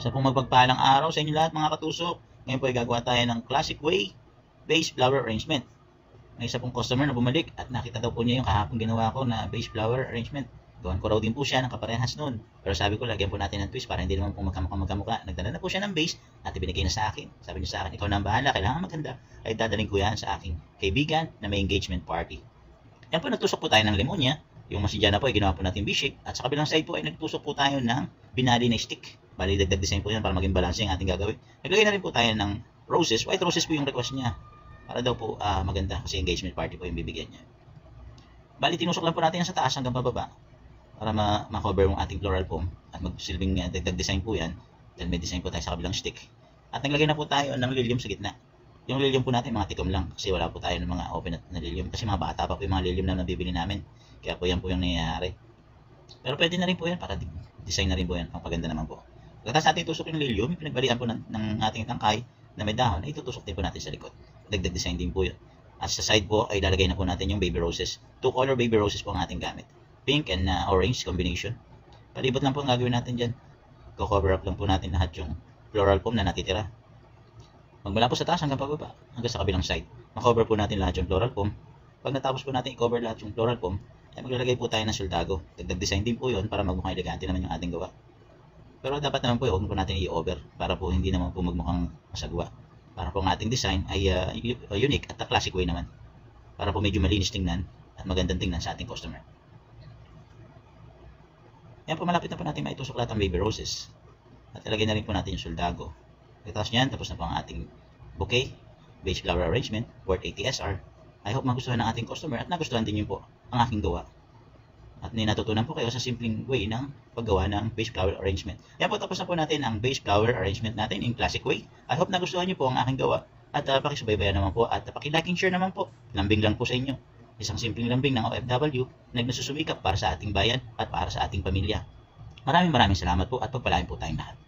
Sa pong magpagpalang araw sa inyo lahat mga katusok. Ngayon po ay gagawa tayo ng classic way base flower arrangement. May isa pong customer na bumalik at nakita daw po niya yung kahapon ginawa ko na base flower arrangement. Gawan ko raw din po siya ng kaparehas nun. Pero sabi ko, lagyan po natin ng twist para hindi naman po magkamukha. Nagdala na po siya ng base at ibinigay na sa akin. Sabi niya sa akin, ikaw na ang bahala, kailangan maganda. Ay dadaling ko yan sa aking kaibigan na may engagement party. Yan po, nagtusok po tayo ng lemonya. Yung masidya na po ay ginawa po natin bishik. At sa kabilang side po ay nagtusok po tayo ng binali na stick. Bali, dagdag design po yan para maging balance yung ating gagawin. Naglagay na rin po tayo ng roses. White roses po yung request niya. Para daw po maganda kasi engagement party po yung bibigyan niya. Bali, tinusok lang po natin yan sa taas hanggang pababa para ma-cover yung ating floral foam at magsilbing dagdag design po yan dahil may design po tayo sa kabilang stick. At naglagay na po tayo ng lilium sa gitna. Yung lilium po natin mga tikom lang kasi wala po tayo ng mga open na lilium kasi mga bata pa po yung mga lilium na nabibili namin. Kaya po yan po yung nangyayari. Pero pwede na rin po yan para design na rin po yan. Pagpaganda naman po. Pagkatapos natin itusok yung lilium, yung pinagbalian po ng ating tangkay na may dahon, ay itutusok din po natin sa likod. Dagdag design din po yun. At sa side po ay lalagay na po natin yung baby roses. 2 color baby roses po ang ating gamit. Pink and orange combination. Palibot lang po ang gagawin natin dyan. Cover up lang po natin lahat yung floral foam na natitira. Magmula po sa taas hanggang pababa, hanggang sa kabilang side. Makover po natin lahat yung floral foam. Pag natapos po natin i-cover lahat yung floral foam, ay maglalagay po tayo ng soldago. Dagdag design din po yun para magmukhang elegante naman yung ating gawa. Pero dapat naman po huwag po natin i-over para po hindi naman po magmukhang masagwa. Para po ang ating design ay unique at classic way naman. Para po medyo malinis tingnan at magandang tingnan sa ating customer. Yan po, malapit na po natin maitusok lahat ng baby roses. At ilagay na rin po natin yung soldago. Pagkatapos niyan, tapos na po ang ating bouquet, base flower arrangement, worth 80 SR. I hope magustuhan ng ating customer at nagustuhan din niyo po ang aking gawa. At natutunan po kayo sa simpleng way ng paggawa ng base flower arrangement. Yan po, tapos na po natin ang base flower arrangement natin in classic way. I hope nagustuhan niyo po ang aking gawa. At pakisubaybayan naman po at paki-like and share naman po. Lambing lang po sa inyo. Isang simpleng lambing ng OFW na nagsusumikap para sa ating bayan at para sa ating pamilya. Maraming salamat po at pagpalain po tayong lahat.